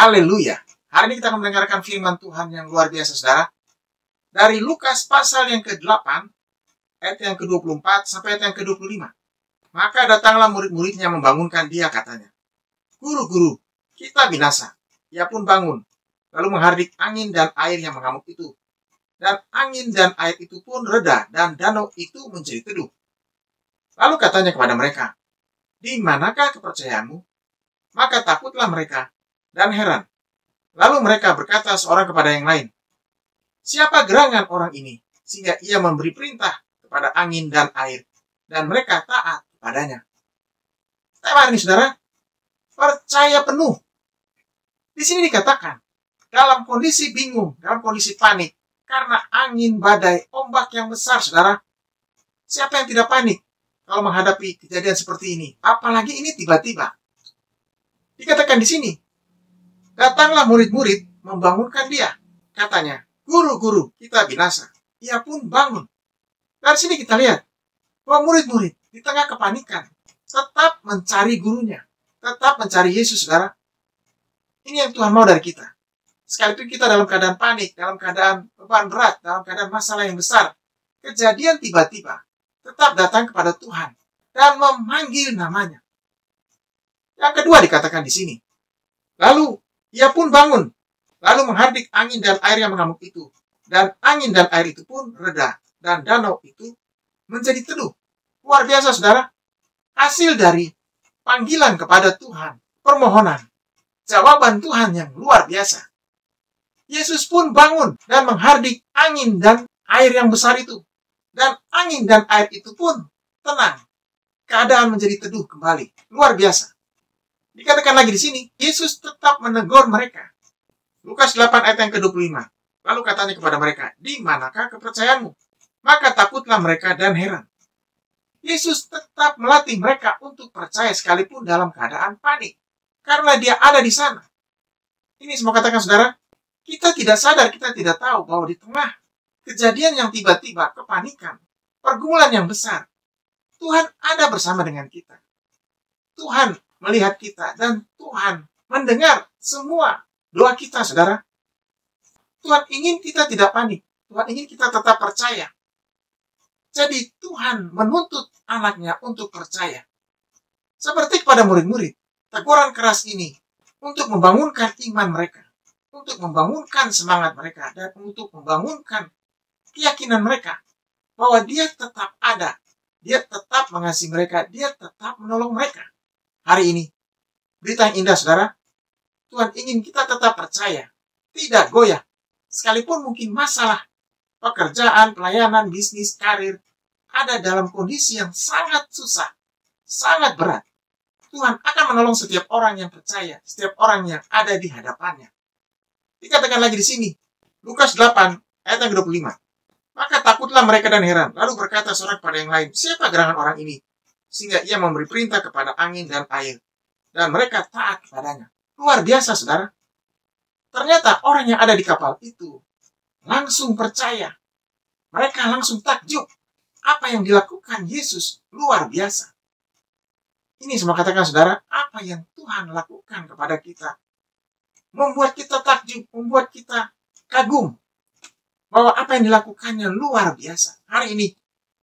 Haleluya. Hari ini kita akan mendengarkan firman Tuhan yang luar biasa, saudara. Dari Lukas pasal yang ke-8, ayat yang ke-24 sampai ayat yang ke-25. Maka datanglah murid-muridnya membangunkan dia, katanya, "Guru, kita binasa." Ia pun bangun, lalu menghardik angin dan air yang mengamuk itu. Dan angin dan air itu pun reda, dan danau itu menjadi teduh. Lalu katanya kepada mereka, "Di manakah kepercayaanmu?" Maka takutlah mereka dan heran. Lalu mereka berkata seorang kepada yang lain, "Siapa gerangan orang ini, sehingga ia memberi perintah kepada angin dan air, dan mereka taat kepadanya?" Tema ini, saudara, percaya penuh. Di sini dikatakan, dalam kondisi bingung, dalam kondisi panik, karena angin, badai, ombak yang besar, saudara. Siapa yang tidak panik kalau menghadapi kejadian seperti ini? Apalagi ini tiba-tiba. Dikatakan di sini, datanglah murid-murid membangunkan dia. Katanya, "Guru, kita binasa." Ia pun bangun. Dari sini kita lihat bahwa murid-murid di tengah kepanikan tetap mencari gurunya, tetap mencari Yesus, saudara. Ini yang Tuhan mau dari kita. Sekalipun kita dalam keadaan panik, dalam keadaan beban berat, dalam keadaan masalah yang besar, kejadian tiba-tiba, tetap datang kepada Tuhan dan memanggil namanya. Yang kedua dikatakan di sini, lalu ia pun bangun, lalu menghardik angin dan air yang mengamuk itu. Dan angin dan air itu pun reda, dan danau itu menjadi teduh. Luar biasa, saudara. Hasil dari panggilan kepada Tuhan, permohonan, jawaban Tuhan yang luar biasa. Yesus pun bangun dan menghardik angin dan air yang besar itu. Dan angin dan air itu pun tenang. Keadaan menjadi teduh kembali. Luar biasa. Dikatakan lagi di sini, Yesus tetap menegur mereka. Lukas 8 ayat yang ke-25. Lalu katanya kepada mereka, "Di manakah kepercayaanmu?" Maka takutlah mereka dan heran. Yesus tetap melatih mereka untuk percaya sekalipun dalam keadaan panik. Karena dia ada di sana. Ini semua katakan, saudara, kita tidak sadar, kita tidak tahu bahwa di tengah kejadian yang tiba-tiba, kepanikan, pergumulan yang besar, Tuhan ada bersama dengan kita. Tuhan melihat kita dan Tuhan mendengar semua doa kita, saudara. Tuhan ingin kita tidak panik. Tuhan ingin kita tetap percaya. Jadi Tuhan menuntut anaknya untuk percaya. Seperti kepada murid-murid, teguran keras ini untuk membangunkan iman mereka, untuk membangunkan semangat mereka, dan untuk membangunkan keyakinan mereka bahwa dia tetap ada, dia tetap mengasihi mereka, dia tetap menolong mereka. Hari ini, berita yang indah, saudara. Tuhan ingin kita tetap percaya, tidak goyah. Sekalipun mungkin masalah pekerjaan, pelayanan, bisnis, karir ada dalam kondisi yang sangat susah, sangat berat. Tuhan akan menolong setiap orang yang percaya, setiap orang yang ada di hadapannya. Dikatakan lagi di sini, Lukas 8 ayat yang ke-25. Maka takutlah mereka dan heran. Lalu berkata seorang kepada yang lain, "Siapa gerangan orang ini, sehingga ia memberi perintah kepada angin dan air, dan mereka taat kepadanya?" Luar biasa, saudara. Ternyata orang yang ada di kapal itu langsung percaya. Mereka langsung takjub. Apa yang dilakukan Yesus luar biasa. Ini semua katakan, saudara, apa yang Tuhan lakukan kepada kita membuat kita takjub, membuat kita kagum bahwa apa yang dilakukannya luar biasa. Hari ini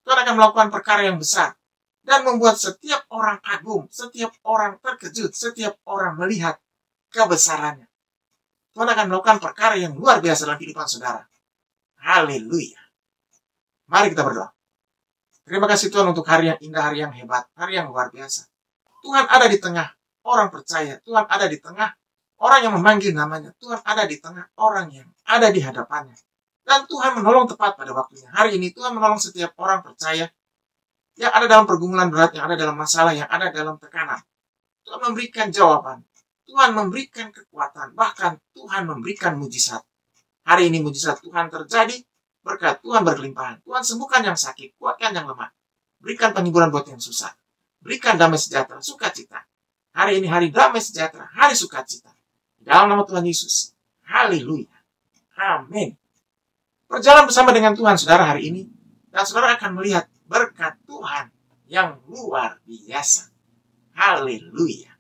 Tuhan akan melakukan perkara yang besar dan membuat setiap orang kagum, setiap orang terkejut, setiap orang melihat kebesarannya. Tuhan akan melakukan perkara yang luar biasa dalam kehidupan saudara. Haleluya. Mari kita berdoa. Terima kasih Tuhan untuk hari yang indah, hari yang hebat, hari yang luar biasa. Tuhan ada di tengah orang percaya. Tuhan ada di tengah orang yang memanggil namanya. Tuhan ada di tengah orang yang ada di hadapannya. Dan Tuhan menolong tepat pada waktunya. Hari ini Tuhan menolong setiap orang percaya yang ada dalam pergumulan berat, yang ada dalam masalah, yang ada dalam tekanan. Tuhan memberikan jawaban. Tuhan memberikan kekuatan. Bahkan Tuhan memberikan mujizat. Hari ini mujizat Tuhan terjadi berkat Tuhan berkelimpahan. Tuhan sembuhkan yang sakit, kuatkan yang lemah. Berikan penghiburan buat yang susah. Berikan damai sejahtera, sukacita. Hari ini hari damai sejahtera, hari sukacita. Dalam nama Tuhan Yesus. Haleluya. Amin. Berjalan bersama dengan Tuhan, saudara, hari ini. Dan saudara akan melihat berkat Tuhan yang luar biasa. Haleluya.